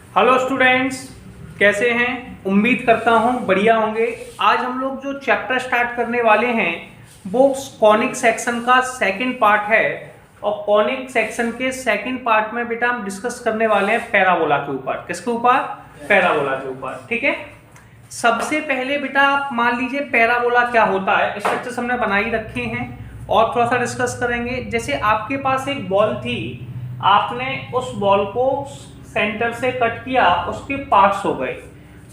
Hello students, कैसे हैं? उम्मीद करता हूं बढ़िया होंगे। आज हम लोग जो चैप्टर स्टार्ट करने वाले हैं वो कॉनिक सेक्शन का सेकंड पार्ट है। और कॉनिक सेक्शन के सेकंड पार्ट में बेटा हम डिस्कस करने वाले हैं पैराबोला के ऊपर। किसके ऊपर? पैराबोला के ऊपर। ठीक है। सबसे पहले बेटा आप मान लीजिए पैराबोला क्या होता है, स्ट्रक्चर्स हमने बनाई रखे हैं और थोड़ा सा डिस्कस करेंगे। जैसे आपके पास एक बॉल थी, आपने उस बॉल को सेंटर से कट किया, उसके पार्ट्स हो गए,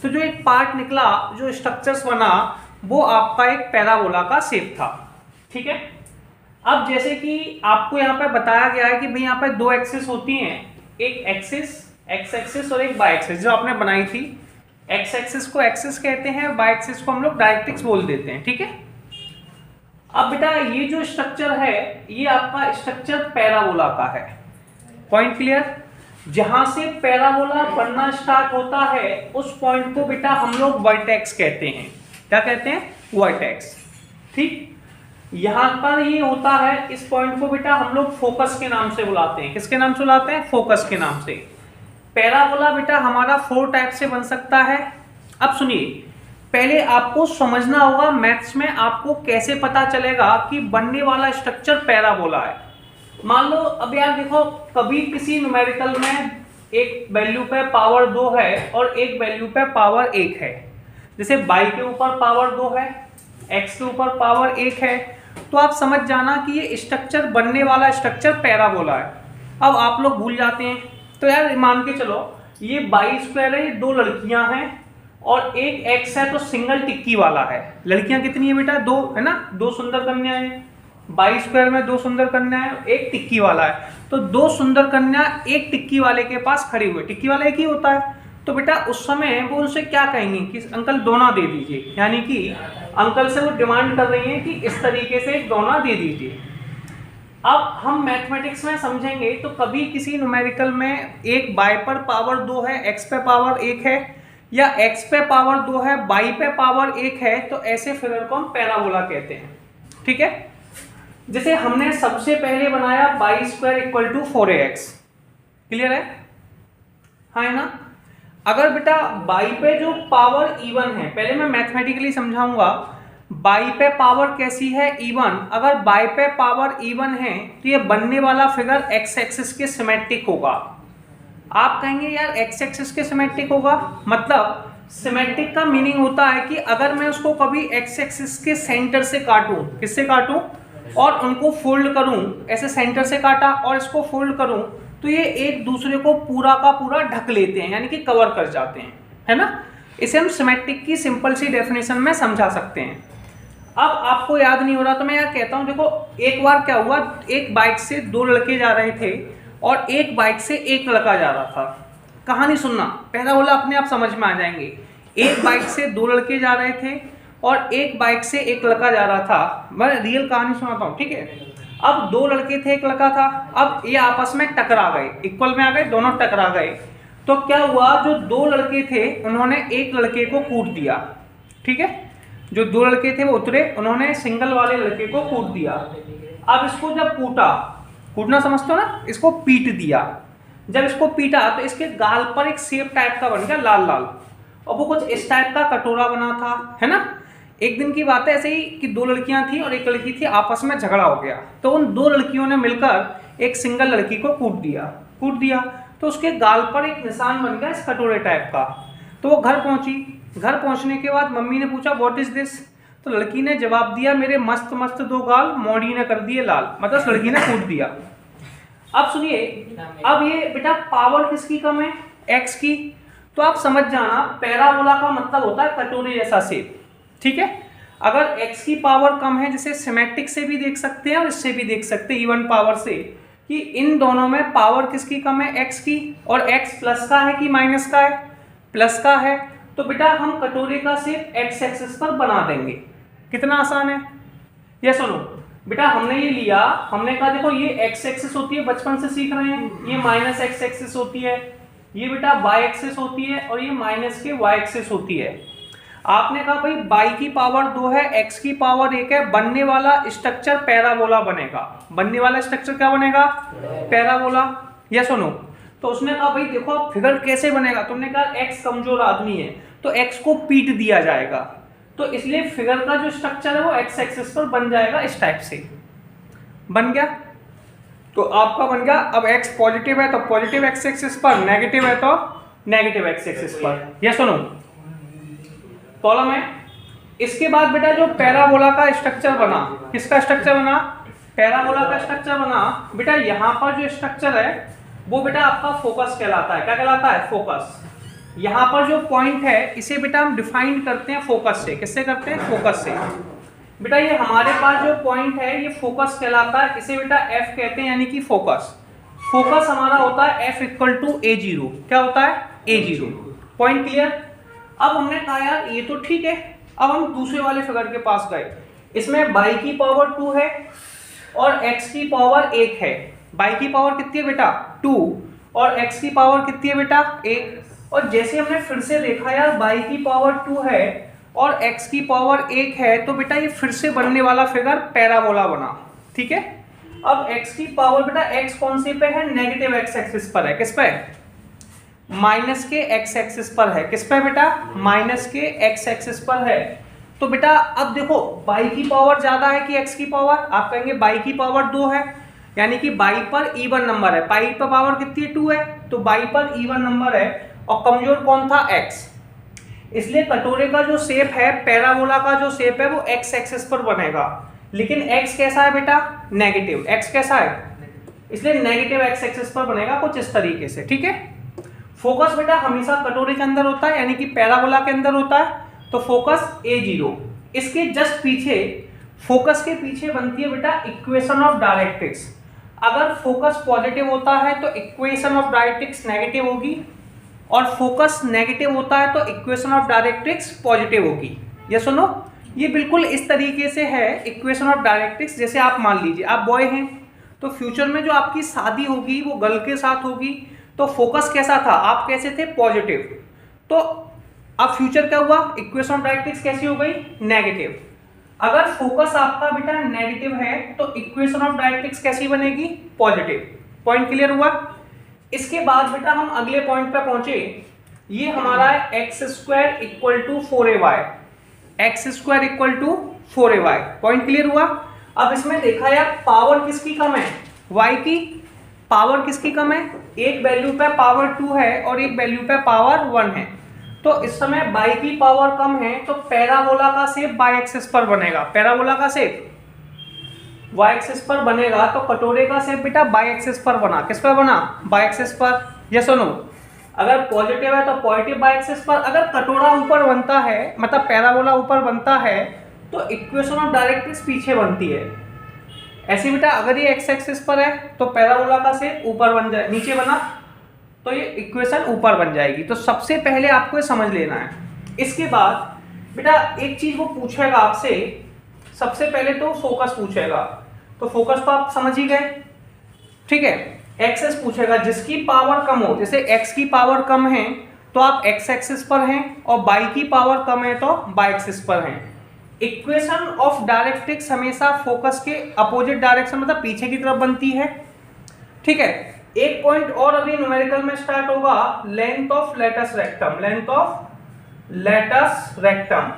तो जो एक पार्ट निकला, जो स्ट्रक्चर्स बना, वो आपका एक पैराबोला का शेप था। ठीक है। अब जैसे कि आपको यहाँ पे बताया गया है कि भाई यहाँ पे दो एक्सिस होती हैं, एक एक्सिस एक्स एक्सिस और एक वाई एक्सिस जो आपने बनाई थी। एक्स एक्सिस को एक्सिस कहते हैं, वाई एक्सिस को हम लोग डायरेक्ट्रिक्स बोल देते हैं। ठीक है। अब बेटा ये जो स्ट्रक्चर है ये आपका स्ट्रक्चर पैराबोला का है। Point clear? जहां से पैराबोला बनना स्टार्ट होता है उस पॉइंट को बेटा हम लोग वर्टेक्स कहते हैं। क्या कहते हैं? वर्टेक्स। ठीक। यहां पर ये होता है, इस पॉइंट को बेटा हम लोग फोकस के नाम से बुलाते हैं। किसके नाम से बुलाते हैं? फोकस के नाम से। पैराबोला बेटा हमारा 4 टाइप से बन सकता है। अब सुनिए, पहले आपको समझना होगा मैथ्स में आपको कैसे पता चलेगा कि बनने वाला स्ट्रक्चर पैराबोला है। मान लो अब यार देखो, कभी किसी न्यूमेरिकल में एक वैल्यू पे पावर 2 है और एक वैल्यू पे पावर 1 है। जैसे y के ऊपर पावर 2 है, x के ऊपर पावर 1 है, तो आप समझ जाना कि ये स्ट्रक्चर बनने वाला स्ट्रक्चर पैराबोला है। अब आप लोग भूल जाते हैं, तो यार मान के चलो ये y² है, ये 2 लड़कियां हैं और एक x है, तो सिंगल टिक्की वाला है। लड़कियां कितनी है बेटा? 2 है ना, 2 सुंदर कन्याएं। y² में 2 सुंदर कन्याएं, एक टिक्की वाला है, तो 2 सुंदर कन्या एक टिक्की वाले के पास खड़ी हुई। टिक्की वाला एक ही होता है, तो बेटा उस समय वो उनसे क्या कहेंगे कि अंकल दोना दे दीजिए, यानी कि अंकल से वो डिमांड कर रही है कि इस तरीके से एक दोना दे दीजिए। अब हम मैथमेटिक्स में समझेंगे तो कभी किसी न्यूमेरिकल में एक y पर पावर 2 है, x पे पावर 1 है, या x पे पावर 2 है, y पे पावर 1 है, तो ऐसे फिगर को हम पैराबोला कहते हैं। ठीक है। जैसे हमने सबसे पहले बनाया y² = 4ax। क्लियर है? हाँ है ना। अगर बेटा y पे जो पावर इवन है, पहले मैं मैथमेटिकली समझाऊंगा y पे पावर कैसी है? इवन। अगर y पे पावर इवन है तो ये बनने वाला फिगर x एक्सिस के सिमेट्रिक होगा। आप कहेंगे यार x एक्सिस के सिमेट्रिक होगा, मतलब सिमेट्रिक का मीनिंग होता है कि अगर मैं उसको कभी x एक्सिस के सेंटर से काटूं, किससे काटूं, और उनको फोल्ड करूं, ऐसे सेंटर से काटा और इसको फोल्ड करूं, तो ये एक दूसरे को पूरा का पूरा ढक लेते हैं, यानी कि कवर कर जाते हैं, है ना। इसे हम सिमेट्रिक की सिंपल सी डेफिनेशन में समझा सकते हैं। अब आपको याद नहीं हो रहा तो मैं यहाँ कहता हूँ, देखो एक बार क्या हुआ, एक बाइक से 2 लड़के जा रहे थे और एक बाइक से एक लड़का जा रहा था। कहानी सुनना, पैराबोला अपने आप समझ में आ जाएंगे। एक बाइक से 2 लड़के जा रहे थे और एक बाइक से एक लड़का जा रहा था। मैं रियल कहानी सुनाता हूँ, ठीक है। अब 2 लड़के थे, एक लड़का था। अब ये आपस में टकरा गए, इक्वल में आ गए, दोनों टकरा गए। तो क्या हुआ, जो 2 लड़के थे उन्होंने एक लड़के को कूट दिया। ठीक है। जो 2 लड़के थे वो उतरे, उन्होंने सिंगल वाले लड़के को कूट दिया। अब इसको जब कूटा, कूटना समझते हो ना, इसको पीट दिया। जब इसको पीटा तो इसके गाल पर एक शेप टाइप का बन गया, लाल लाल, और वो कुछ इस टाइप का कटोरा बना था, है ना। एक दिन की बात है, ऐसे ही कि 2 लड़कियां थी और एक लड़की थी, आपस में झगड़ा हो गया, तो उन 2 लड़कियों ने मिलकर एक सिंगल लड़की को कूट दिया। तो उसके गाल पर एक निशान बन गया इस कटोरे टाइप का। तो वो घर पहुंची। घर पहुंचने के बाद मम्मी ने पूछा व्हाट इज दिस, तो लड़की ने जवाब दिया मेरे मस्त मस्त 2 गाल मौड़ी ने कर दिए लाल, मतलब उस लड़की ने कूट दिया। अब सुनिए, अब ये बेटा पावर किसकी कम है? x की। तो आप समझ जाना पैराबोला का मतलब होता है कटोरे जैसा शेप। ठीक है। अगर x की पावर कम है, जिसे सिमेट्रिक से भी देख सकते हैं और इससे भी देख सकते हैं इवन पावर से, कि इन दोनों में पावर किसकी कम है? x की। और x प्लस का है कि माइनस का है? प्लस का है। तो बेटा हम कटोरे का शेप x एक्सिस पर बना देंगे। कितना आसान है ये। सुनो बेटा, हमने ये लिया, हमने कहा देखो ये x एक्सिस होती है, बचपन से सीख रहे हैं, ये माइनस x एक्सिस होती है, ये बेटा y एक्सिस होती है, और ये माइनस के y एक्सिस होती है। आपने कहा भाई y की पावर 2 है, x की पावर 1 है, बनने वाला स्ट्रक्चर पैराबोला बनेगा। बनने वाला स्ट्रक्चर क्या बनेगा? पैराबोला। या सुनो, तो उसने कहा भाई देखो अब फिगर कैसे बनेगा, तुमने कहा एक्स कमजोर आदमी है तो एक्स को पीट दिया जाएगा, तो इसलिए फिगर का जो स्ट्रक्चर है वो एक्स एक्सिस पर बन जाएगा, इस टाइप से बन गया। तो आपका बन गया, अब एक्स पॉजिटिव है तो पॉजिटिव एक्स एक्सिस पर, नेगेटिव है तो नेगेटिव एक्स एक्सिस पर। यस सुनो प्रॉब्लम है। इसके बाद बेटा जो पैराबोला का स्ट्रक्चर बना, किसका स्ट्रक्चर बना, पैराबोला का स्ट्रक्चर बना। बेटा यहाँ पर जो स्ट्रक्चर है वो बेटा आपका फोकस कहलाता है। क्या कहलाता है, फोकस। यहाँ पर जो पॉइंट है इसे बेटा हम डिफाइन करते हैं फोकस से। किससे करते हैं, फोकस से। बेटा ये हमारे पास जो पॉइंट है ये फोकस कहलाता है, इसे बेटा एफ कहते हैं, यानी कि फोकस। फोकस हमारा होता है एफ इक्वल टू A0। क्या होता है, A0। Point clear. अब हमने कहा यार ये तो ठीक है, अब हम दूसरे वाले फिगर के पास गए। इसमें y की पावर 2 है और x की पावर 1 है। y की पावर कितनी है बेटा 2 और x की पावर कितनी है बेटा 1। और जैसे हमने फिर से देखा यार y की पावर 2 है और x की पावर 1 है, तो बेटा ये फिर से बनने वाला फिगर पैराबोला बना। ठीक है। अब x की पावर बेटा x कौन से पे है, नेगेटिव x एक्सिस पर है। किस पे, माइनस के x एक्सिस पर है। किस पे बेटा, माइनस के x एक्सिस पर है। तो बेटा अब देखो y की पावर ज्यादा है कि x की पावर, आप कहेंगे y की पावर 2 है, यानी कि y पर इवन नंबर है। y पर पावर कितनी है 2 है, तो y पर इवन नंबर है और कमजोर कौन था, x। इसलिए कटोरे का जो शेप है, पैराबोला का जो शेप है वो x एक्सिस पर बनेगा, लेकिन x कैसा है बेटा, नेगेटिव। x कैसा है, इसलिए नेगेटिव x एक्सिस पर बनेगा कुछ इस तरीके से। ठीक है। फोकस बेटा हमेशा कटोरे के अंदर होता है, यानी कि पैराबोला के अंदर होता है, तो फोकस A0। इसके जस्ट पीछे, फोकस के पीछे बनती है बेटा इक्वेशन ऑफ डायरेक्ट्रिक्स। अगर फोकस पॉजिटिव होता है तो इक्वेशन ऑफ डायरेक्ट्रिक्स नेगेटिव होगी, और फोकस नेगेटिव होता है तो इक्वेशन ऑफ डायरेक्ट्रिक्स पॉजिटिव होगी। ये सुनो, ये बिल्कुल इस तरीके से है इक्वेशन ऑफ डायरेक्ट्रिक्स। जैसे आप मान लीजिए आप बॉय हैं, तो फ्यूचर में जो आपकी शादी होगी वो गर्ल के साथ होगी, तो फोकस कैसा था, आप कैसे थे, पॉजिटिव। तो अब फ्यूचर क्या हुआ, इक्वेशन ऑफ डायरेक्ट्रिक्स कैसी हो गई, नेगेटिव। अगर फोकस आपका बेटा नेगेटिव है तो इक्वेशन ऑफ डायरेक्ट्रिक्स कैसी बनेगी, पॉजिटिव। पॉइंट क्लियर हुआ। इसके बाद बेटा हम अगले पॉइंट पे पहुंचे। ये हमारा है x square equal to 4ay। X square equal to 4ay। Point clear हुआ। अब इसमें देखा यार पावर किसकी कम है, y की पावर किसकी कम है, एक वैल्यू पे पावर 2 है और एक वैल्यू पे पावर 1 है। तो इस समय y की पावर कम है, तो पैराबोला का शेप y एक्सिस पर बनेगा। पैराबोला का शेप y एक्सिस पर बनेगा, तो कटोरे का शेप बेटा y एक्सिस पर बना। किस पर बना, y एक्सिस पर। यस और नो, अगर पॉजिटिव है तो पॉजिटिव y एक्सिस पर। अगर कटोरा ऊपर बनता है, मतलब पैराबोला ऊपर बनता है, तो इक्वेशन ऑफ डायरेक्ट्रिक्स पीछे बनती है। ऐसे बेटा अगर ये x एक्सिस पर है तो पैराबोला का शेप ऊपर बन जाए, नीचे बना तो ये इक्वेशन ऊपर बन जाएगी। तो सबसे पहले आपको ये समझ लेना है। इसके बाद बेटा एक चीज वो पूछेगा आपसे, सबसे पहले तो फोकस पूछेगा। तो फोकस तो आप समझ ही गए, ठीक है। एक्सेस पूछेगा, जिसकी पावर कम हो, जैसे x की पावर कम है तो आप x एक्सिस पर हैं, और y की पावर कम है तो y एक्सिस पर हैं। इक्वेशन ऑफ डायरेक्ट्रिक्स हमेशा फोकस के अपोजिट डायरेक्शन, मतलब पीछे की तरफ बनती है। ठीक है। एक पॉइंट और अभी न्यूमेरिकल में स्टार्ट होगा, length of latus rectum. Length of latus rectum,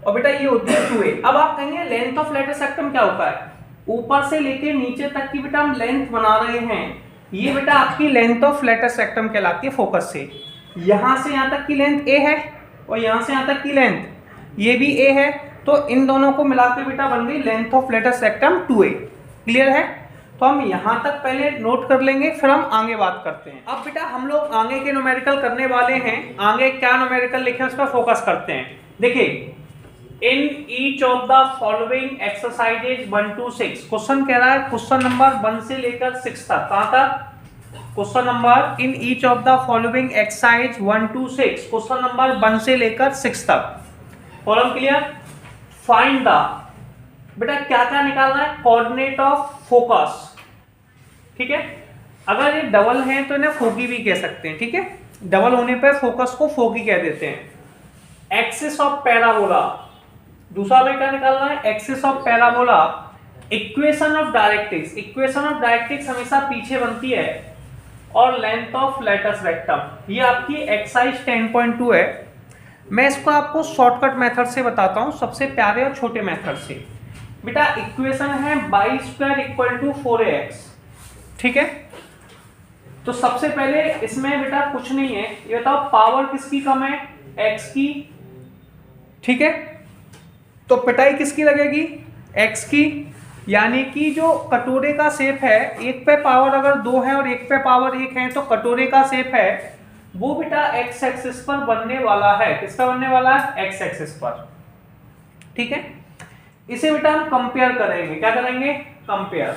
और बेटा ये होती है 2a। अब आप कहेंगे लेंथ ऑफ लेटस रेक्टम क्या होता है, ऊपर से लेके नीचे तक की बेटा हम लेंथ बना रहे हैं, ये बेटा आपकी लेंथ ऑफ लेटस रेक्टम कहलाती है। फोकस से यहां से यहां तक की लेंथ a है और यहां से यहां तक की लेंथ ये भी a है, तो इन दोनों को मिला के बेटा बन गई length of latus rectum 2a। Clear है। तो हम यहां तक पहले नोट कर लेंगे, फिर हम आगे बात करते हैं। अब बेटा हम लोग आगे के न्यूमेरिकल करने वाले हैं। आगे क्या न्यूमेरिकल लिखे उस पर फोकस करते हैं। देखिए, in each of the following exercises 1 to 6, question कह रहा है क्वेश्चन नंबर 1 से लेकर 6 तक। कहां तक, question number in each of the following exercise 1 to 6, question number 1 से लेकर 6 तक। Problem clear. फाइंड द, बेटा क्या क्या निकालना है, कोऑर्डिनेट ऑफ फोकस। ठीक है। अगर ये डबल है तो इन्हें फोकी भी कह सकते हैं। ठीक है, डबल होने पर फोकस को फोकी कह देते हैं। एक्सिस ऑफ पैराबोला, दूसरा में क्या निकालना है, axis of parabola. Equation of directrix, equation of directrix हमेशा पीछे बनती है, और लेंथ ऑफ लेटस रेक्टम। ये आपकी एक्सरसाइज 10.2 है। मैं इसको आपको शॉर्टकट मेथड से बताता हूँ, सबसे प्यारे और छोटे मेथड से। बेटा इक्वेशन है y square equal to 4ax, ठीक है। तो सबसे पहले इसमें बेटा कुछ नहीं है, ये बताओ पावर किसकी कम है, x की, ठीक है। तो पिटाई किसकी लगेगी, x की, यानी कि जो कटोरे का शेप है, एक पे पावर अगर 2 है और एक पे पावर 1 है, तो कटोरे का शेप है वो बेटा x एक्सिस पर बनने वाला है। किसका बनने वाला है, x एक्सिस पर, ठीक है। इसे बेटा हम कंपेयर करेंगे, क्या करेंगे, कंपेयर।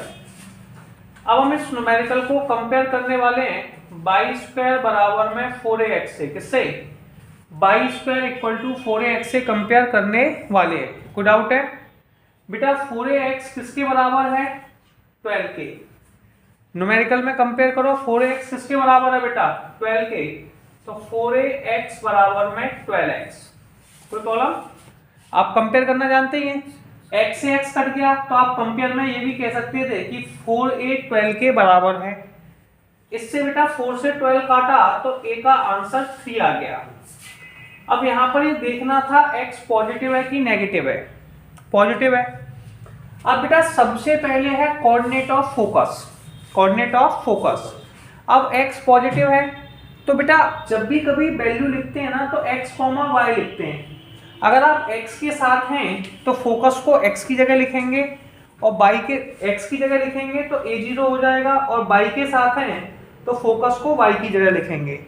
अब हम इस न्यूमेरिकल को कंपेयर करने वाले हैं y स्क्वायर बराबर में 4ax से। किससे, y square equal to 4ax से कंपेयर करने वाले हैं। कोई डाउट है बेटा, 4ax किसके बराबर है, 12 के। न्यूमेरिकल में कंपेयर करो, 4ax किसके बराबर है बेटा, 12 के। तो 4ax बराबर में 12x। कोई प्रॉब्लम, आप कंपेयर करना जानते ही हैं। x से x कट गया तो आप कंपेयर में ये भी कह सकते थे कि 4a 12 के बराबर है। इससे बेटा 4 से 12 काटा तो a का आंसर 3 आ गया। अब यहां पर ये देखना था x पॉजिटिव है कि नेगेटिव है, पॉजिटिव है। अब बेटा सबसे पहले है coordinate of focus, coordinate of focus. अब x पॉजिटिव है तो बेटा जब भी कभी वैल्यू लिखते हैं ना तो x, y लिखते हैं। अगर आप x के साथ हैं तो फोकस को x की जगह लिखेंगे और y के x की जगह लिखेंगे तो a0 हो जाएगा, और y के साथ हैं तो फोकस को y की जगह लिखेंगे।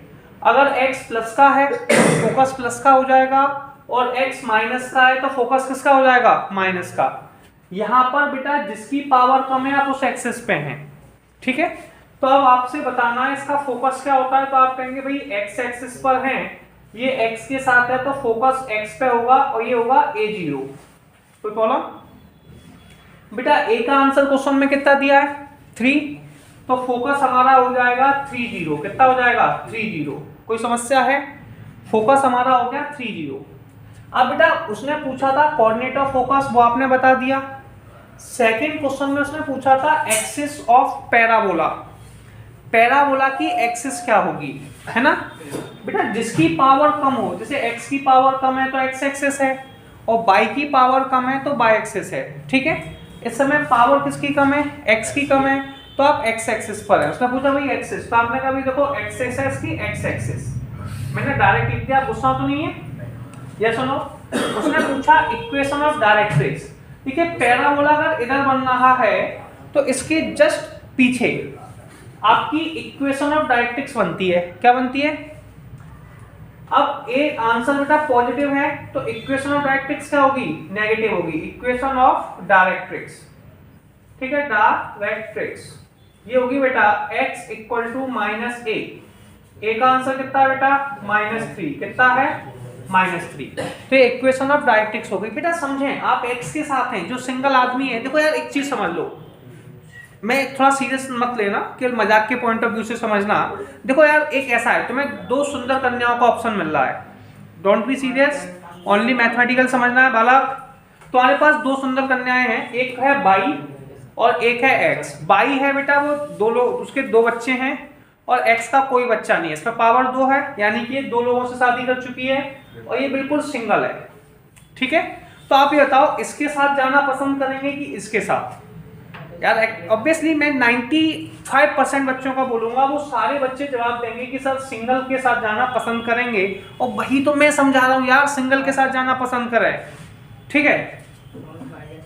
अगर x प्लस का है तो फोकस प्लस का हो जाएगा, और x माइनस का है तो फोकस किसका हो जाएगा, माइनस का। यहाँ पर बेटा जिसकी पावर कम है आप उस एक्सिस पे हैं, ठीक है। तो अब आपसे बताना है इसका फोकस क्या होता है, तो आप कहेंगे भाई x एक्सिस पर हैं, ये x के साथ है तो फोकस x पे होगा और ये होगा a0। कोई प्रॉब्लम बेटा, a का आंसर क्वेश्चन में कितना दिया है, 3, तो फोकस हमारा हो जाएगा 30। कितना हो जाएगा, 30। कोई समस्या है, फोकस हमारा हो गया 30। अब बेटा उसने पूछा था कोऑर्डिनेट ऑफ फोकस, वो आपने बता दिया। सेकंड क्वेश्चन में उसने पूछा था एक्सिस ऑफ पैराबोला, पैराबोला की एक्सिस क्या होगी, है ना बेटा। जिसकी पावर कम हो, जैसे x की पावर कम है तो x एक्सिस है, और y की पावर कम है तो y एक्सिस है, ठीक है। इस समय पावर किसकी कम है, x की कम है, तो आप x एक्सिस पर है। उसने पूछा भाई एक्सिस, तो आपने कहा भाई देखो x एक्सिस की x एक्सिस, मैंने डायरेक्ट लिख दिया, गुस्सा तो नहीं है, यस और नो। उसने पूछा इक्वेशन ऑफ डायरेक्ट्रिक्स, ठीक है। पैराबोला अगर इधर बन रहा है तो इसके जस्ट पीछे आपकी इक्वेशन ऑफ डायरेक्ट्रिक्स बनती है, क्या बनती है। अब ए आंसर बेटा पॉजिटिव है तो इक्वेशन ऑफ डायरेक्ट्रिक्स क्या होगी, नेगेटिव होगी। इक्वेशन ऑफ डायरेक्ट्रिक्स, ठीक है, डायरेक्ट्रिक्स ये होगी बेटा x इक्वल टू माइनस ए का आंसर कितना है बेटा, -3। कितना है, -3। तो ये इक्वेशन ऑफ डायरेक्ट्रिक्स हो गई। बेटा समझें, आप x के साथ हैं, जो सिंगल आदमी है, देखो यार एक चीज समझ लो, मैं थोड़ा सीरियस मत लेना, केवल मजाक के पॉइंट ऑफ व्यू से समझना। देखो यार एक ऐसा है, तुम्हें 2 सुंदर कन्याओं का ऑप्शन मिल रहा है, don't be serious, only mathematical समझना है बालक। तुम्हारे पास 2 सुंदर कन्याएं हैं, एक है बाई और एक है एक्स। बाई है बेटा वो 2 लोग, उसके 2 बच्चे हैं, और एक्स का कोई बच्चा नहीं है, इसमें पावर 2 है, यानी कि ये 2 लोगों से शादी कर चुकी है और ये बिल्कुल सिंगल है, ठीक है। तो आप ये बताओ इसके साथ जाना पसंद करेंगे कि इसके साथ। यार ऑब्वियसली मैं 95% बच्चों का बोलूंगा, वो सारे बच्चे जवाब देंगे कि सर सिंगल के साथ जाना पसंद करेंगे, और वही तो मैं समझा रहा हूं यार, सिंगल के साथ जाना पसंद करें, ठीक है।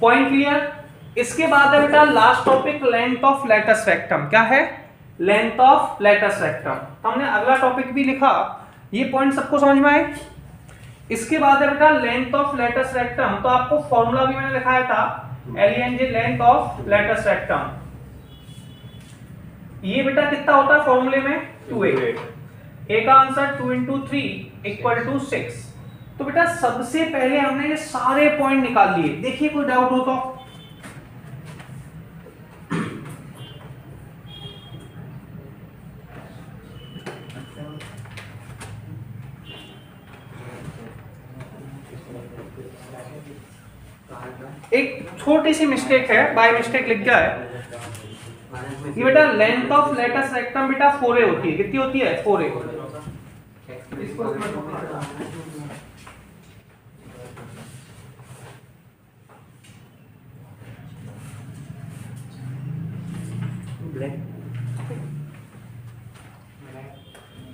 Point clear. इसके बाद है बेटा last topic, length of latus rectum. क्या है, लेंथ ऑफ लेटस रेक्टम। हमने अगला टॉपिक भी लिखा, ये पॉइंट सबको समझ में आए। इसके बाद है बेटा लेंथ ऑफ लेटस रेक्टम, तो आपको फॉर्मूला भी मैंने लिखाया था, LNG length of latus rectum. ये बेटा कितना होता है फॉर्मूले में, 2a। a का आंसर 2 × 3 = 6। तो बेटा सबसे पहले हमने ये सारे पॉइंट निकाल लिए। देखिए कोई डाउट हो तो। एक छोटी सी मिस्टेक है, बाय मिस्टेक लिख गया है, ये बेटा लेंथ ऑफ लेटस रेक्टम बेटा 4a होती है। कितनी होती है? 4a।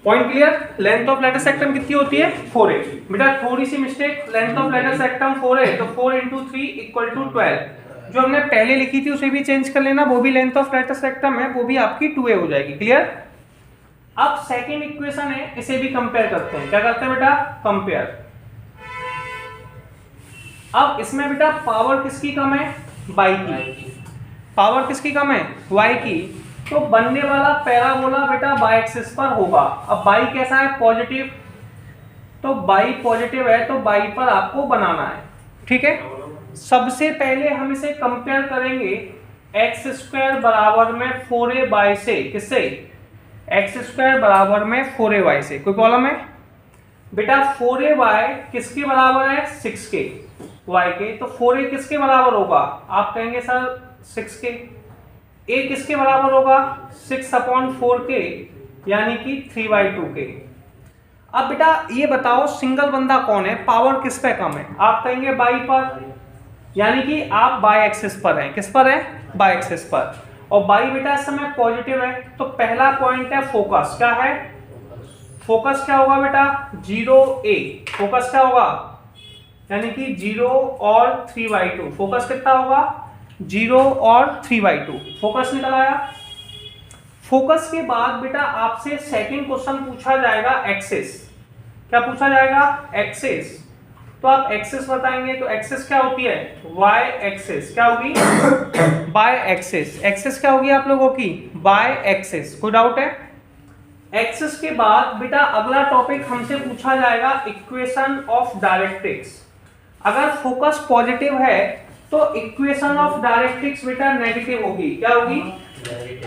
Point clear? Length of latus rectum कितनी होती है? 4a। बेटा थोड़ी सी mistake, length of latus rectum 4a तो 4 × 3 = 12। जो हमने पहले लिखी थी उसे भी चेंज कर लेना, वो भी लेंथ ऑफ लेटस रेक्टम है, वो भी आपकी 2a हो जाएगी। क्लियर? अब सेकेंड इक्वेशन है, इसे भी कंपेयर करते हैं। क्या करते हैं बेटा? कंपेयर। अब इसमें बेटा पावर किसकी कम है? y की। पावर किसकी कम है? y की। तो बनने वाला पैराबोला बेटा y एक्सिस पर होगा। अब y कैसा है? पॉजिटिव। तो y पॉजिटिव है तो y पर आपको बनाना है। ठीक है? सबसे पहले हम इसे कंपेयर करेंगे x² बराबर में 4ay से। किससे? x² बराबर में 4ay से। कोई प्रॉब्लम है? बेटा 4ay किसके बराबर है? 6k y के। तो 4a किसके बराबर होगा? आप कहेंगे सर 6k। a किसके बराबर होगा? 6/4k यानी कि 3/2k। अब बेटा ये बताओ सिंगल बंदा कौन है? पावर किस पे कम है? आप कहेंगे y पर, यानी कि आप y एक्सिस पर हैं। किस पर है? y एक्सिस पर। और y बेटा इस समय पॉजिटिव है। तो पहला पॉइंट है फोकस। क्या है? फोकस क्या होगा बेटा? 0a। फोकस क्या होगा? यानी कि 0 और 3/2। फोकस कितना होगा? 0 और 3/2। फोकस निकल आया। फोकस के बाद बेटा आपसे सेकंड क्वेश्चन पूछा जाएगा एक्सिस। क्या पूछा जाएगा? एक्सिस। तो आप एक्सिस बताएंगे तो एक्सिस क्या होती है? y axis. क्या होगी? y axis. एक्सिस क्या होगी आप लोगों की? y axis. कोई डाउट है? एक्सिस के बाद बेटा अगला टॉपिक हमसे पूछा जाएगा इक्वेशन ऑफ डायरेक्ट्रिक्स। अगर फोकस पॉजिटिव है तो इक्वेशन ऑफ डायरेक्ट्रिक्स बेटा नेगेटिव होगी। क्या होगी?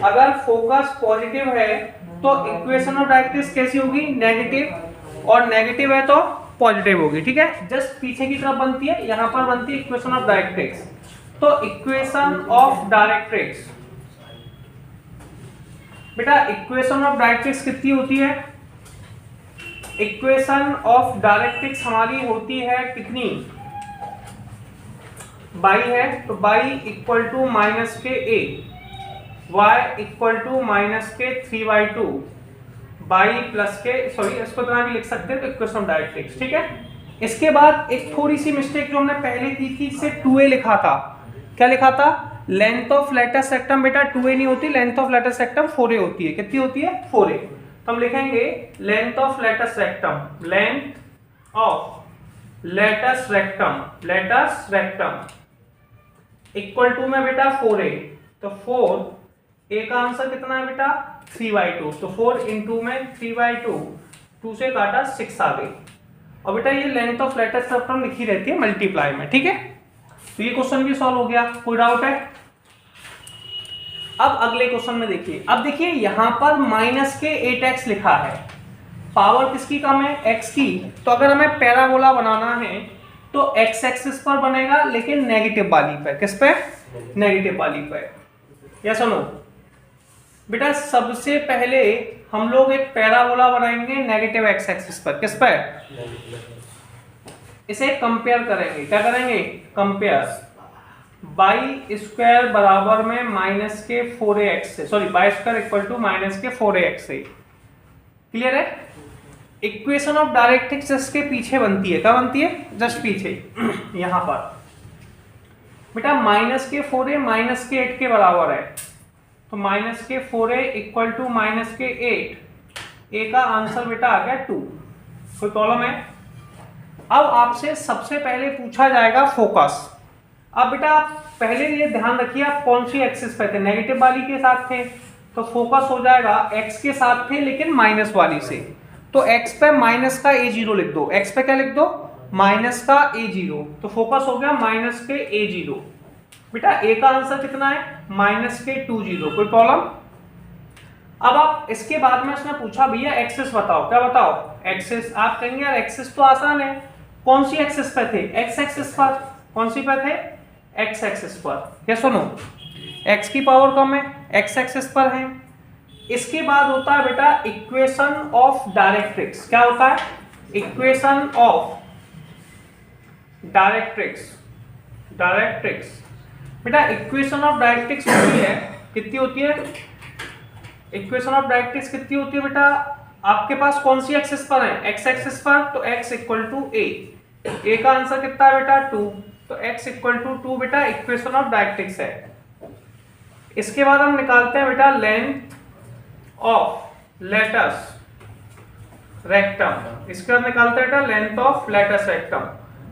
अगर फोकस पॉजिटिव है तो इक्वेशन ऑफ डायरेक्ट्रिक्स कैसी होगी? नेगेटिव। और नेगेटिव है तो पॉजिटिव होगी। ठीक है? जस्ट पीछे की तरफ बनती है, यहां पर बनती है इक्वेशन ऑफ डायरेक्ट्रिक्स। तो इक्वेशन ऑफ डायरेक्ट्रिक्स बेटा, इक्वेशन ऑफ डायरेक्ट्रिक्स कितनी होती है? इक्वेशन ऑफ डायरेक्ट्रिक्स हमारी होती है कितनी? y है तो y = -ka, y = -k3/2, y + k, sorry इसको तो भी लिख सकते हैं तो इक्वेशन ऑफ डायरेक्ट्रिक्स। ठीक है? इसके बाद एक थोड़ी सी मिस्टेक जो हमने पहले की थी, इससे 2a लिखा था। क्या लिखा था? लेंथ ऑफ लेटस रेक्टम बेटा 2a नहीं होती, length of latus rectum 4a होती है। कितनी होती है? 4a। तो हम लिखेंगे length of latus rectum, length of latus rectum, latus rectum equal to में बेटा 4a। तो 4a का आंसर कितना है बेटा? 3/2। तो 4 × में 3/2, 2 से काटा 6 आ गई। और बेटा ये लेंथ ऑफ लेटस रेक्टम लिखी रहती है मल्टीप्लाई में। ठीक है? तो ये क्वेश्चन भी सॉल्व हो गया। कोई डाउट है? अब अगले क्वेश्चन में देखिए। अब देखिए यहां पर -k8x लिखा है। पावर किसकी कम है? x की। तो अगर हमें पैराबोला बनाना है तो x एक्सिस पर बनेगा, लेकिन नेगेटिव वाली पे। किस पे? नेगेटिव वाली पे। या सुनो बेटा, सबसे पहले हम लोग एक पैराबोला बनाएंगे नेगेटिव x एक्सिस पर। किस पे? इसे कंपेयर करेंगे। क्या करेंगे? कंपेयर। y² बराबर में -k4ax से, सॉरी y² = -k4ax से। क्लियर है? इक्वेशन ऑफ डायरेक्ट्रिक्स इसके पीछे बनती है। क्या बनती है? जस्ट पीछे यहां पर बेटा -k4a -k8 के बराबर है। तो -k4a = -k8, a का आंसर बेटा आ गया 2। कोई प्रॉब्लम है? अब आपसे सबसे पहले पूछा जाएगा फोकस। अब बेटा आप पहले ये ध्यान रखिए आप कौन सी एक्सिस पे थे? नेगेटिव वाली के साथ थे तो फोकस हो जाएगा x के साथ थे लेकिन माइनस वाली से। तो x पे माइनस का a0 लिख दो। x पे क्या लिख दो? माइनस का a0। तो फोकस हो गया -k a0। बेटा a का आंसर कितना है? -k20। कोई प्रॉब्लम? अब आप इसके बाद में उसने पूछा भैया एक्सिस बताओ। क्या बताओ? एक्सिस। आप कहेंगे यार एक्सिस तो आसान है। कौन सी एक्सिस पे थे? x एक्सिस पर। कौन सी पे थे? x एक्सिस पर। क्या सुनो, x की पावर कम है, एक्स एक्सिस पर है। इसके बाद होता है बेटा इक्वेशन ऑफ डायरेक्ट्रिक्स। क्या होता है? Equation of directrix. बेटा इक्वेशन ऑफ डायरेक्ट्रिक्स होती है, कितनी होती है? इक्वेशन ऑफ डायरेक्ट्रिक्स कितनी होती है बेटा? आपके पास कौन सी एक्सिस पर है? एक्स एक्सिस पर, तो x इक्वल टू ए का आंसर कितना है बेटा? 2, तो x इक्वल टू 2 बेटा इक्वेशन ऑफ डायरेक्ट्रिक्स है। इसके बाद हम निकालते हैं बेटा लेंथ ऑफ लेटस रेक्टम। इसके बाद निकालते हैं बेटा लेंथ ऑफ लेटस रेक्टम,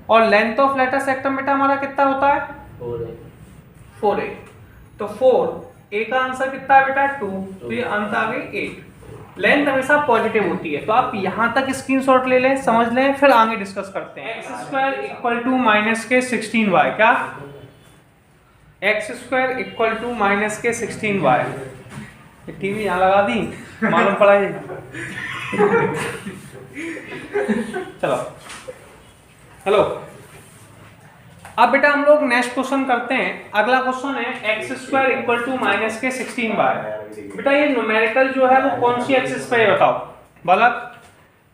और लेंथ ऑफ लेटस रेक्टम बेटा हमारा कितना होता है? 4a। तो 4a का आंसर कितना है बेटा? 2, तो ये अंत आ गई 8। लेंथ हमेशा पॉजिटिव होती है, तो आप यहां तक स्क्रीनशॉट ले लें, समझ लें, फिर आगे डिस्कस करते हैं। X square equal to minus के 16y। क्या? X square equal to minus के 16y। टीवी यहाँ लगा दी, मालूम पड़ा ये। चलो हेलो, अब बेटा हम लोग नेक्स्ट क्वेश्चन करते हैं। अगला क्वेश्चन है x square equal to minus के 16y। बेटा ये न्यूमेरिकल जो है वो कौन सी एक्सिस पर है बताओ? मतलब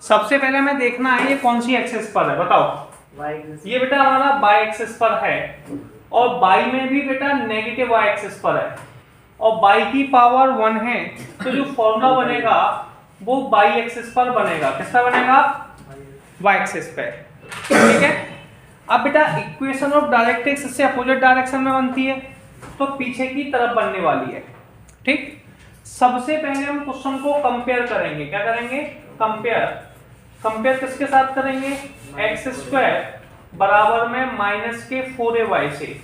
सबसे पहले हमें देखना है ये कौन सी एक्सिस पर है, बताओ। ये बेटा हमारा बाई एक्सिस पर है, और बाई में भी बेटा नेगेटिव वाई एक्सिस पर है, और बाई की पावर 1 है, तो जो फॉर्मूला बनेगा वो बाई एक्सिस पर बनेगा। किसका बनेगा? वाई एक्सिस पे। ठीक है। अब बेटा इक्वेशन ऑफ डायरेक्ट्रिक्स इससे अपोजिट डायरेक्शन में बनती है, तो पीछे की तरफ बनने वाली है। ठीक। सबसे पहले हम क्वेश्चन को कंपेयर करेंगे। क्या करेंगे? कंपेयर किसके साथ करेंगे? एक्स स्क्वायर बराबर में माइनस के 4ay से।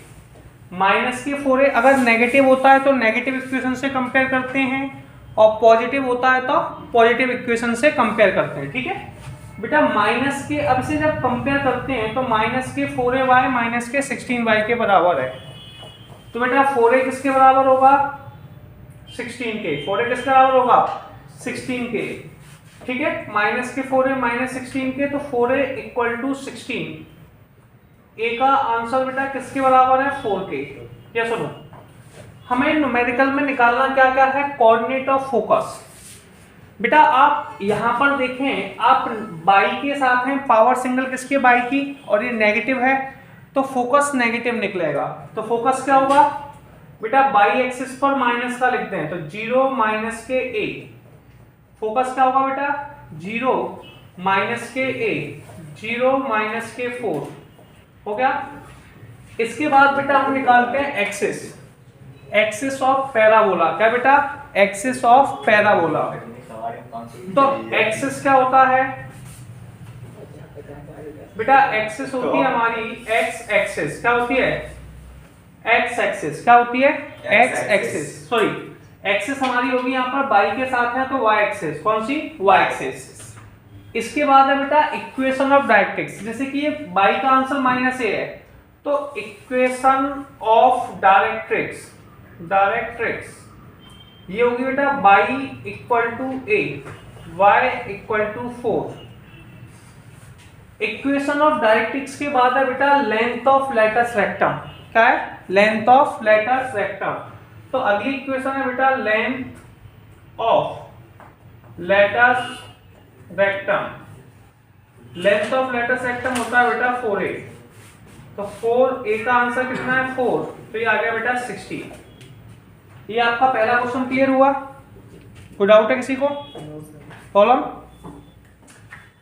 माइनस के 4a अगर नेगेटिव होता है तो नेगेटिव इक्वेशन से कंपेयर करते हैं, और पॉजिटिव होता है तो पॉजिटिव इक्वेशन से कंपेयर करते हैं। ठीक है बेटा। माइनस के अब से जब कंपेयर करते हैं तो माइनस के 4ay माइनस के 16y के बराबर है, तो बेटा 4a किसके बराबर होगा? 16 के। 4a किसके बराबर होगा? 16 के। ठीक है। माइनस के 4a माइनस 16 के, तो 4a इक्वल टू 16। a का आंसर बेटा किसके बराबर है? 4 के। ये सुनो, हमें न्यूमेरिकल में निकालना क्या क्या है? Coordinate of focus. बेटा आप यहां पर देखें, आप बाई के साथ हैं, पावर सिंगल किसके? बाई की, और ये नेगेटिव है, तो फोकस नेगेटिव निकलेगा। तो फोकस क्या होगा बेटा? बाई एक्सिस पर माइनस का लिखते हैं, तो 0 माइनस के a। फोकस क्या होगा बेटा? 0 माइनस के a, 0 माइनस के 4। हो गया। इसके बाद बेटा हम निकालते हैं एक्सिस ऑफ पैराबोला। क्या बेटा? Axis of parabola. तो एक्सिस क्या होता है बेटा? एक्सिस होती है हमारी एक्स एक्सिस। क्या होती है? X axis. क्या होती है? X axis. सॉरी, एक्सिस हमारी होगी यहाँ पर बाई के साथ है, तो वाई एक्सिस। कौन सी? Y axis. इसके बाद है बेटा इक्वेशन ऑफ डायरेक्ट्रिक्स। जैसे कि ये बाई का आंसर माइनस ए है, तो इक्वेशन ऑफ डायरेक्ट्रिक्स ये होगी बेटा y equal to a, y equal to 4। Equation of directrix के बाद है बेटा लेंथ ऑफ लेटस रेक्टम। क्या है? Length of latus rectum. तो अगली इक्वेशन है बेटा length of latus rectum. Length of latus rectum होता है बेटा 4a। तो 4a का आंसर कितना है? 4, तो ये आ गया बेटा 60। ये आपका पहला क्वेश्चन क्लियर हुआ? कोई डाउट है किसी को? कॉलम।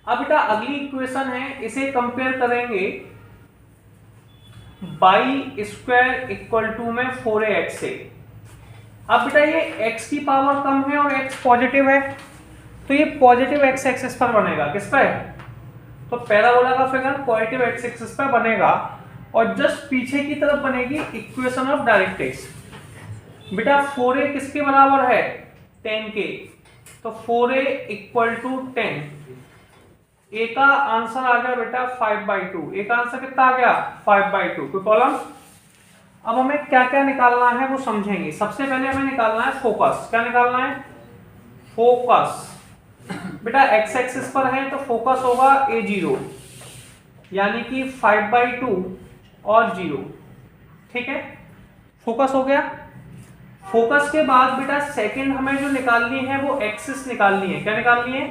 अब बेटा अगली इक्वेशन है, इसे कंपेयर करेंगे बाई स्क्वायर इक्वल टू में 4ax से। अब बेटा ये x की पावर कम है और x पॉजिटिव है, तो ये पॉजिटिव x एक्सिस पर बनेगा। किस पर? तो पैराबोला का फिगर पॉजिटिव x एक्सिस पर बनेगा, और जस्ट पीछे की तरफ बनेगी इक्वेशन ऑफ डायरेक्ट्रिक्स। बेटा 4a किसके बराबर है? 10 के। तो 4a इक्वल टू 10। a का आंसर आ गया बेटा 5/2। a का आंसर कितना आ गया? 5/2। कोई प्रॉब्लम? अब हमें क्या क्या निकालना है वो समझेंगे। सबसे पहले हमें निकालना है फोकस। क्या निकालना है? फोकस। बेटा x एक्सिस पर है तो फोकस होगा a0, यानी कि 5/2 और 0। ठीक है, फोकस हो गया। फोकस के बाद बेटा सेकंड हमें जो निकालनी है वो एक्सिस निकालनी है। क्या निकालनी है?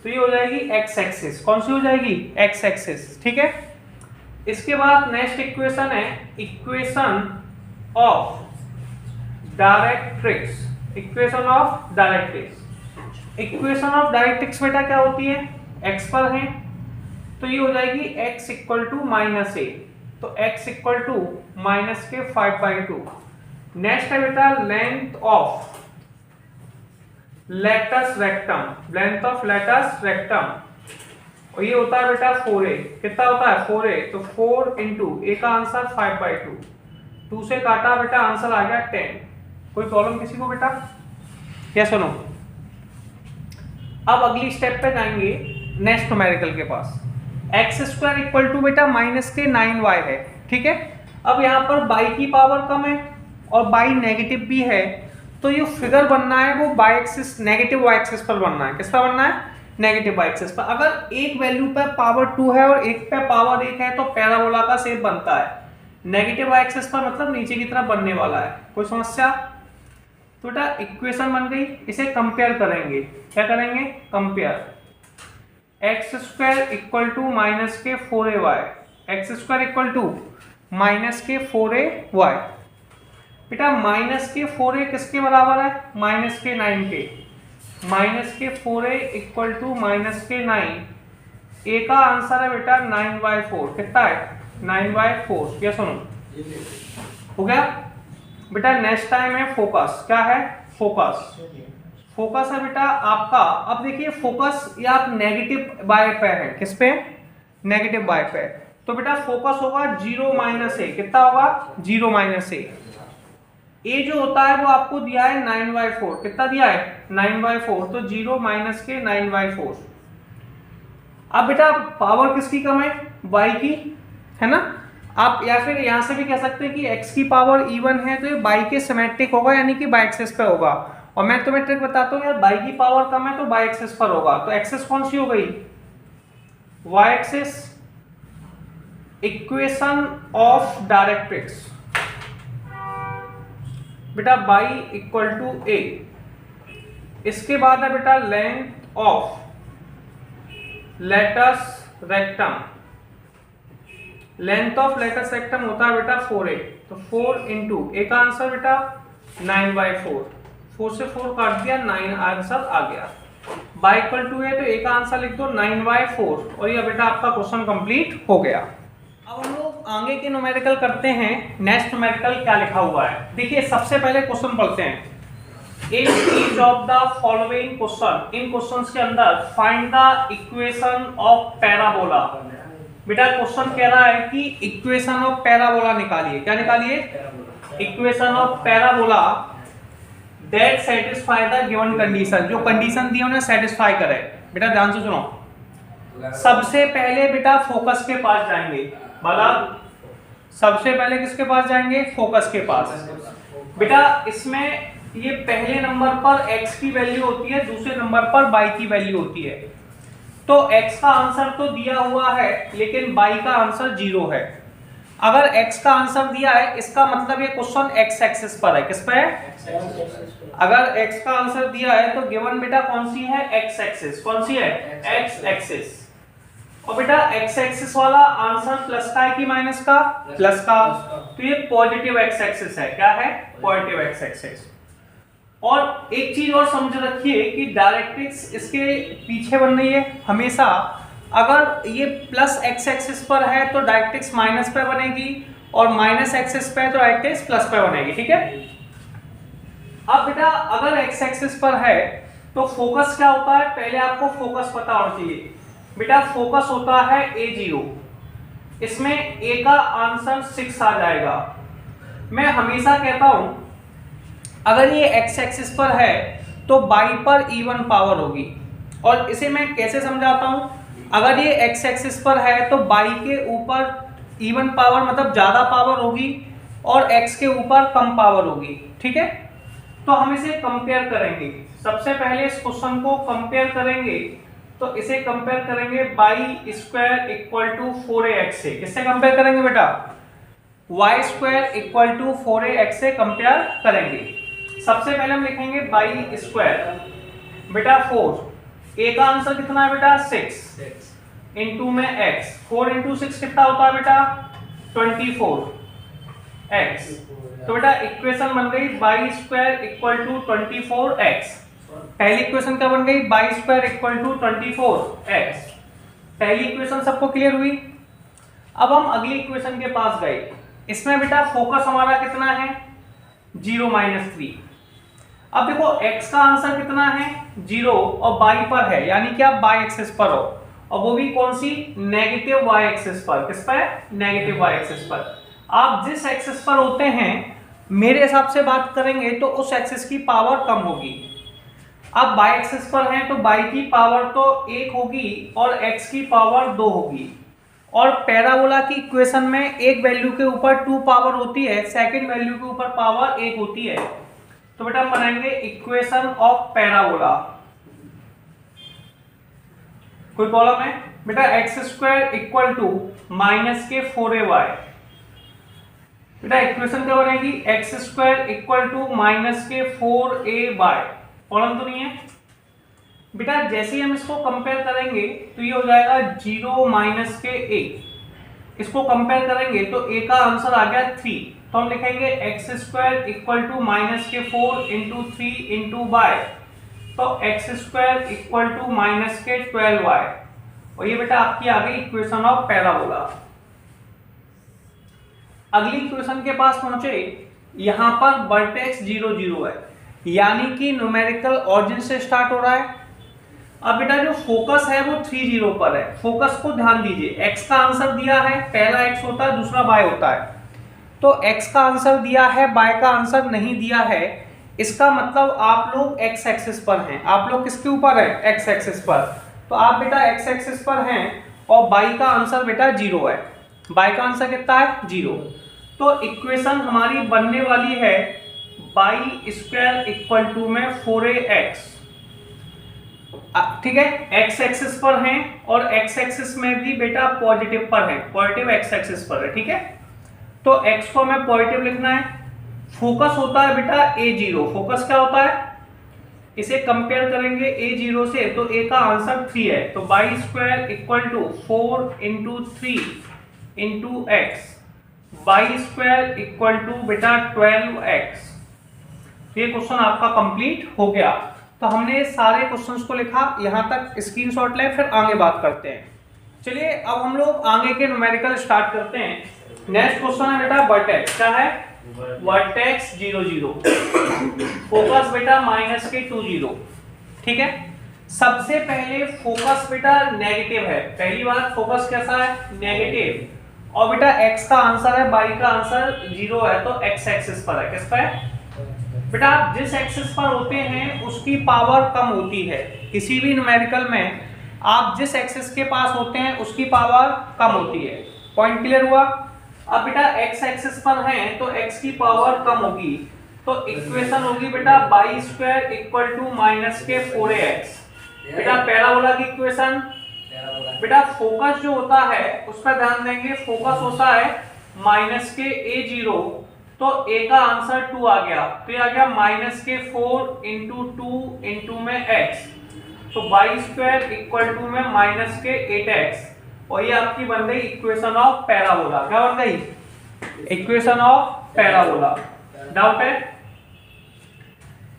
तो ये हो जाएगी एक्स एक्सिस। कौन सी हो जाएगी? X axis. ठीक है। इसके बाद नेक्स्ट इक्वेशन है equation of directrix. Equation of directrix. Equation of directrix बेटा क्या होती है? एक्स पर है तो ये हो जाएगी x इक्वल टू माइनस ए, तो x इक्वल टू माइनस के 5/2। नेक्स्ट है बेटा length of latus rectum. Length of latus rectum और ये होता है बेटा 4a। कितना होता है? 4a। तो 4 इंटू ए का आंसर 5/2, 2 से काटा बेटा आंसर आ गया 10। कोई प्रॉब्लम किसी को बेटा? क्या सुनो, अब अगली स्टेप पे जाएंगे नेक्स्ट न्यूमेरिकल के पास। एक्स स्क्वायर इक्वल टू बेटा माइनस के 9y है। ठीक है। अब यहाँ पर बाई की पावर कम है और बाई नेगेटिव भी है, तो ये फिगर बनना है वो y axis negative y axis पर बनना है। किस पर बनना है? नेगेटिव वाई एक्सिस पर। अगर एक वैल्यू पर पावर 2 है और एक पे पावर 1 है तो पैराबोला का शेप बनता है। नेगेटिव वाई एक्सिस पर मतलब नीचे की तरफ बनने वाला है। कोई समस्या? तो बेटा इक्वेशन बन गई, इसे कंपेयर करेंगे। क्या करेंगे? Compare. X square equal to minus के 4ay। X square equal to minus के 4ay। बेटा माइनस के 4a किसके बराबर है? माइनस के 9 के। माइनस के 4a इक्वल टू माइनस के 9। ए का आंसर है बेटा 9/4। कितना है? 9/4। क्या सुनो, हो गया बेटा। नेक्स्ट टाइम है फोकस। क्या है? फोकस। फोकस है बेटा आपका, अब देखिए फोकस ये आप नेगेटिव बाय पे है। किस पे? नेगेटिव बाय पे। तो बेटा फोकस होगा 0 माइनस ए। कितना होगा? 0 माइनस ए। ए जो होता है वो आपको दिया है 9/4। कितना दिया है? 9/4। तो 0 माइनस के 9/4। अब बेटा पावर किसकी कम है? y की, है ना। आप या फिर यहां से भी कह सकते हैं कि x की पावर इवन है तो ये y के सिमेट्रिक होगा, यानी कि y एक्सिस पे होगा। और मैं तुम्हें ट्रिक बताता हूँ यार, y की पावर कम है तो y एक्सिस पर होगा। तो एक्सिस कौन सी हो गई? y axis. Equation of directrix बेटा y इक्वल टू a। इसके बाद है बेटा length of latus rectum. Length of latus rectum होता है बेटा 4a। तो 4 इंटू ए का आंसर बेटा 9/4। 4 से 4 काट दिया, 9 आंसर आ गया। y इक्वल टू है तो ए का आंसर लिख दो 9/4 और ये बेटा आपका क्वेश्चन कंप्लीट हो गया। अब हम लोग आगे के न्यूमेरिकल करते हैं। नेक्स्ट न्यूमेरिकल क्या लिखा हुआ है देखिए। सबसे पहले क्वेश्चन पढ़ते हैं। In each of the following question, in questions के अंदर find the equation of parabola. बेटा क्वेश्चन कह रहा है कि इक्वेशन ऑफ पैराबोला निकालिए। क्या निकालिए? Equation of parabola that satisfy the given condition. जो कंडीशन दी है उन्हें सेटिस्फाई करे। बेटा ध्यान से सुनो, सबसे पहले बेटा फोकस के पास जाएंगे। बोला सबसे पहले किसके पास जाएंगे? फोकस के पास। बेटा इसमें ये पहले नंबर पर x की वैल्यू होती है, दूसरे नंबर पर y की वैल्यू होती है। तो x का आंसर तो दिया हुआ है लेकिन y का आंसर 0 है। अगर x का आंसर दिया है इसका मतलब ये क्वेश्चन x एक्सिस पर है। किस पे है? अगर x का आंसर दिया है तो गिवन बेटा कौन सी है? x axis. कौन सी है? x axis. और बेटा x एक्सिस वाला आंसर प्लस का है कि माइनस का? प्लस का। तो ये पॉजिटिव x एक्सिस है। क्या है? Positive x axis. और एक चीज और समझ रखिए कि डायरेक्ट्रिक्स इसके पीछे बन रही है हमेशा। अगर ये प्लस x एक्सिस पर है तो डायरेक्ट्रिक्स माइनस पे बनेगी और माइनस एक्सिस पे तो डायरेक्ट्रिक्स प्लस पे बनेगी। ठीक है। अब बेटा अगर x एक्सिस पर है तो फोकस क्या होता है? पहले आपको फोकस पता होना चाहिए। बेटा फोकस होता है A0। इसमें A का आंसर 6 आ जाएगा। मैं हमेशा कहता हूं अगर ये x एक्सिस पर है तो y पर इवन पावर होगी। और इसे मैं कैसे समझाता हूं? अगर ये x एक्सिस पर है तो y के ऊपर इवन पावर मतलब ज्यादा पावर होगी और x के ऊपर कम पावर होगी। ठीक है। तो हम इसे कंपेयर करेंगे। सबसे पहले इस क्वेश्चन को कंपेयर करेंगे तो इसे कंपेयर करेंगे y square equal to 4ax से। किससे कंपेयर करेंगे बेटा? y square equal to 4ax से कंपेयर करेंगे। सबसे पहले हम लिखेंगे बाई स्क्वायर बेटा 4, ए का आंसर कितना है बेटा 6 इंटू में x, 4 इंटू 6 कितना होता है बेटा 24x। तो बेटा इक्वेशन बन गई by square equal to 24x। पहली इक्वेशन क्या बन गई, by square equal to 24x। पहली इक्वेशन सबको क्लियर हुई। अब हम अगली इक्वेशन के पास गए। इसमें बेटा फोकस हमारा कितना है 0 - 3। अब देखो x का आंसर कितना है 0 और बाई पर है, यानी कि आप बाई एक्सिस पर हो, और वो भी कौन सी, नेगेटिव y एक्सिस पर। किस पर, नेगेटिव y एक्सिस पर। आप जिस एक्सिस पर होते हैं मेरे हिसाब से बात करेंगे तो उस एक्सिस की पावर कम होगी। आप y एक्सिस पर हैं तो y की पावर तो 1 होगी और x की पावर 2 होगी। और पैराबोला की इक्वेशन में एक वैल्यू के ऊपर 2 पावर होती है, सेकंड वैल्यू के ऊपर पावर 1 होती है। तो बेटा हम बनाएंगे इक्वेशन ऑफ पैराबोला। कोई प्रॉब्लम है बेटा, x square equal to minus के 4ay। बेटा इक्वेशन क्या बनेगी, x square equal to minus के 4ay। प्रॉब्लम तो नहीं है बेटा। जैसे ही हम इसको कंपेयर करेंगे तो ये हो जाएगा 0 माइनस के a। इसको कंपेयर करेंगे तो a का आंसर आ गया 3। तो हम लिखेंगे x square equal to minus के 4 इंटू 3 इंटू y। तो x square equal to minus के 12y। और ये बेटा आपकी आ गई इक्वेशन ऑफ पैराबोला। अगली इक्वेशन के पास पहुंचे, यहां पर वर्टेक्स 0 0 है, यानी कि न्यूमेरिकल ऑरिजिन से स्टार्ट हो रहा है। अब बेटा जो फोकस है वो 3 0 पर है। फोकस को ध्यान दीजिए, x का आंसर दिया है, पहला x होता है दूसरा y होता है। तो x का आंसर दिया है, y का आंसर नहीं दिया है, इसका मतलब आप लोग x एक्सिस पर हैं। आप लोग किसके ऊपर हैं, x एक्सिस पर। तो आप बेटा x एक्सिस पर हैं और y का आंसर बेटा 0 है। y का आंसर कितना है 0। तो इक्वेशन हमारी बनने वाली है y स्क्वायर इक्वल टू में 4ax। ठीक है, x एक्सिस पर हैं और x एक्सिस में भी बेटा पॉजिटिव पर है, पॉजिटिव x एक्सिस पर है। ठीक है, तो x को हमें पॉजिटिव लिखना है। फोकस होता है बेटा a0। फोकस क्या होता है, इसे कंपेयर करेंगे a0 से तो a का आंसर 3 है। तो y square equal to 4 into 3 into x, y square equal to बेटा 12x। ये क्वेश्चन आपका कंप्लीट हो गया। तो हमने सारे क्वेश्चंस को लिखा, यहां तक स्क्रीनशॉट ले, फिर आगे बात करते हैं। चलिए अब हम लोग आगे के न्यूमेरिकल स्टार्ट करते हैं। नेक्स्ट क्वेश्चन है बेटा वर्टेक्स। क्या है, वर्टेक्स 0 0, फोकस बेटा माइनस के 2 0। ठीक है, सबसे पहले फोकस बेटा नेगेटिव है। पहली बात फोकस कैसा है, नेगेटिव। और बेटा x का आंसर है, y का आंसर 0 है, तो x एक्सिस पर है। किस पर है बेटा, आप जिस एक्सिस पर होते हैं उसकी पावर कम होती है। किसी भी न्यूमेरिकल में आप जिस एक्सिस के पास होते हैं उसकी पावर कम होती है। पॉइंट क्लियर हुआ। अब बेटा x एक्सिस पर हैं तो x की पावर कम होगी, तो इक्वेशन होगी बेटा y square equal to minus के 4ax। बेटा पैराबोला की इक्वेशन। बेटा फोकस जो होता है उस पर ध्यान देंगे, फोकस होता है माइनस के a0, तो a का आंसर 2 आ गया। तो ये आ गया माइनस के 4 इंटू 2 इंटू में x, तो y स्क्वायर इक्वल टू में माइनस के 8x। और ये आपकी बन गई इक्वेशन ऑफ पैराबोला। क्या बन गई, इक्वेशन ऑफ पैराबोला। डाउट है।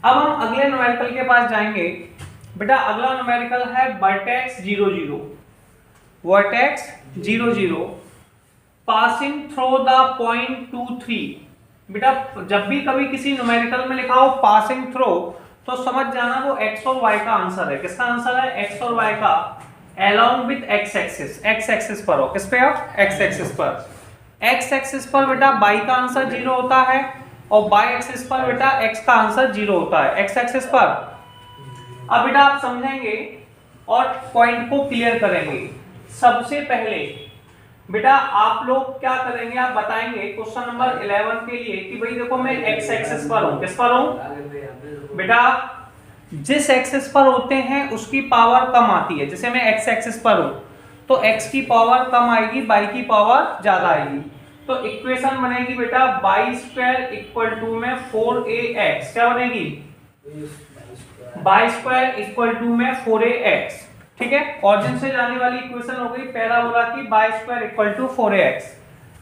अब हम अगले न्यूमेरिकल के पास जाएंगे। बेटा अगला न्यूमेरिकल है vertex 0 0। Vertex 0 0 passing through the point 2 3। बेटा जब भी कभी किसी न्यूमेरिकल में लिखा हो पासिंग थ्रू तो समझ जाना वो x और y का आंसर है। किसका आंसर है, x और y का, along with x axis. x axis पर हो, किस पे हो, x एक्सिस पर। x एक्सिस पर बेटा y का आंसर 0 होता है और y एक्सिस पर बेटा x का आंसर 0 होता है, x एक्सिस पर। अब बेटा आप समझेंगे और पॉइंट को क्लियर करेंगे। सबसे पहले बेटा आप लोग क्या करेंगे, आप बताएंगे क्वेश्चन नंबर 11 के लिए कि भाई देखो मैं x एक्सिस पर हूं। किस पर हूं बेटा, जिस एक्सिस पर होते हैं उसकी पावर कम आती है। जैसे मैं x एक्सिस पर हूं तो x की पावर कम आएगी, y की पावर ज्यादा आएगी। तो इक्वेशन बनेगी बेटा y स्क्वायर इक्वल टू में 4ax, क्या बनेगी y स्क्वायर इक्वल टू में 4ax, ठीक है। ऑरिजिन से जाने वाली इक्वेशन हो गई पैराबोला की y square equal to 4ax।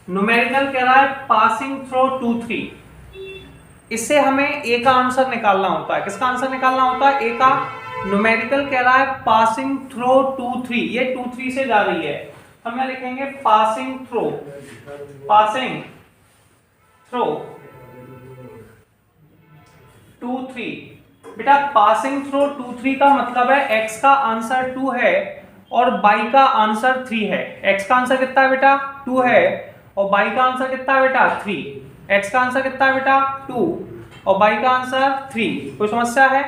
Numerical कह रहा है पासिंग थ्रू 2 3, इससे हमें a का आंसर निकालना होता है। किसका आंसर निकालना होता है? a का। न्यूमेरिकल कह रहा है पासिंग थ्रू 2 3, ये 2 3 से जा रही है, हम यहाँ लिखेंगे पासिंग थ्रू 2 3। बेटा पासिंग थ्रू 2 3 का मतलब है x का आंसर 2 है और y का आंसर 3 है। x का आंसर कितना है बेटा? 2 है और y का आंसर कितना है बेटा? 3। x का आंसर कितना है बेटा? 2 और y का आंसर 3। कोई समस्या है?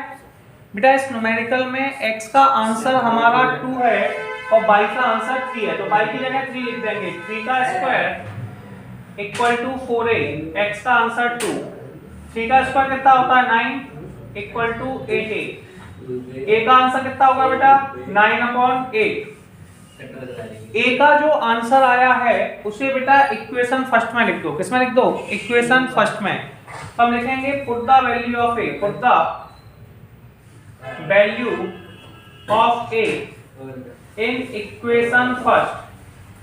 बेटा इस न्यूमेरिकल में x का आंसर हमारा 2 है और y का आंसर 3 है, तो y की जगह 3 लिख देंगे। 3 का square equal to 4a, x का आंसर 2, 3 का स्क्वायर कितना होता है? 9 इक्वल टू 8a, a का आंसर कितना होगा बेटा? 9/8। a का जो आंसर आया है उसे बेटा इक्वेशन फर्स्ट में लिख दो। किसमें लिख दो? इक्वेशन फर्स्ट में। तो हम लिखेंगे put the value of a, put the value of a in equation first.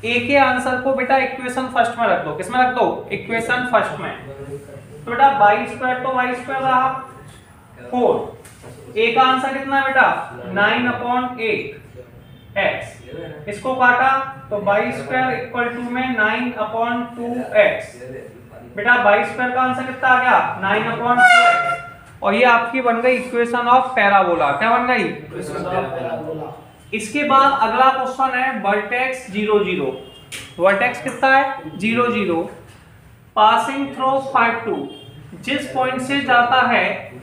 a के आंसर को बेटा इक्वेशन फर्स्ट में रख दो। किसमें रख दो? इक्वेशन फर्स्ट में। तो बेटा y स्क्वायर तो y स्क्वायर रहा 4, a का आंसर कितना है बेटा? 9/8 x, इसको काटा तो y स्क्वायर इक्वल टू में 9/2x। बेटा y स्क्वायर का आंसर कितना आ गया? 9/2x, और ये आपकी बन गई इक्वेशन ऑफ पैराबोला। क्या बन गई? इसके बाद अगला क्वेश्चन है वर्टेक्स 0 0। वर्टेक्स कितना है? 0 0। पासिंग थ्रू 5 2, जिस पॉइंट से जाता है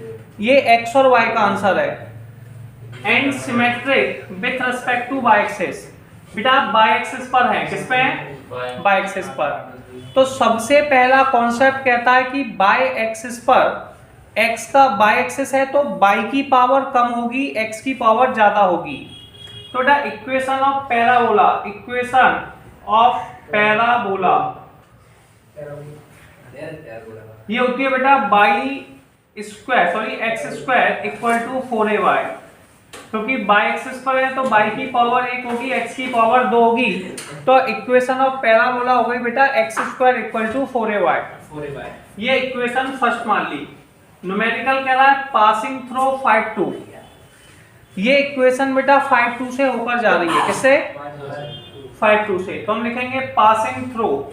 ये x और y का आंसर है। And symmetric with respect to y axis. बेटा y एक्सिस पर है, किस पे है? y एक्सिस पर। तो सबसे पहला कॉन्सेप्ट कहता है कि y एक्सिस पर x का y एक्सिस है तो y की पावर कम होगी, x की पावर ज्यादा होगी। तो बेटा equation of parabola, equation of parabola ये होती है बेटा y square sorry x square equal to 4ay। क्योंकि y एक्सिस पर है तो y की पावर 1 होगी, x की पावर 2 होगी, तो इक्वेशन ऑफ पैराबोला हो गई बेटा x square equal to 4ay। ये इक्वेशन फर्स्ट मान ली। न्यूमेरिकल कह रहा है पासिंग थ्रू 5 2, ये इक्वेशन बेटा 5 2 से होकर जा रही है। किससे? 5 2 से। तो हम लिखेंगे पासिंग थ्रू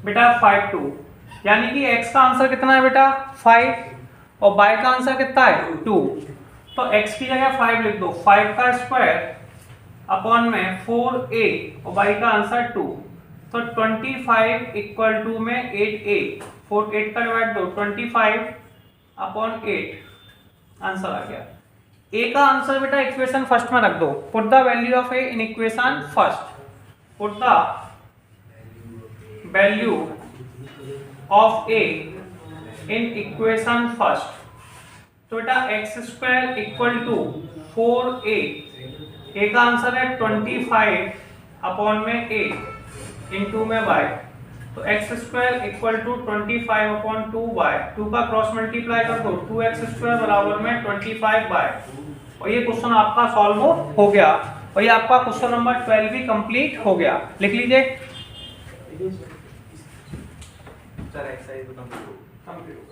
बेटा 5 2, यानी कि x का आंसर कितना है बेटा? 5 और y का आंसर कितना है? 2। तो x की जगह 5 लिख दो। 5 का स्क्वायर अपॉन में 4a और y का आंसर 2, तो 25 इक्वल टू में 8a, 4 8 का डिवाइड दो, 25/8 आंसर आ गया। a का आंसर बेटा इक्वेशन फर्स्ट में रख दो। Put the value of a in equation first, put the value of a in equation first. तो बेटा x square equal to 4a, a का आंसर है 25 में 8 इंटू में y, तो x square equal to 25/2y। 2 का क्रॉस मल्टीप्लाई कर दो, 2x स्क्वायर बराबर में 25y। और ये क्वेश्चन आपका सॉल्व हो गया और ये आपका क्वेश्चन नंबर 12 भी कंप्लीट हो गया। लिख लीजिए। Sir exercise complete.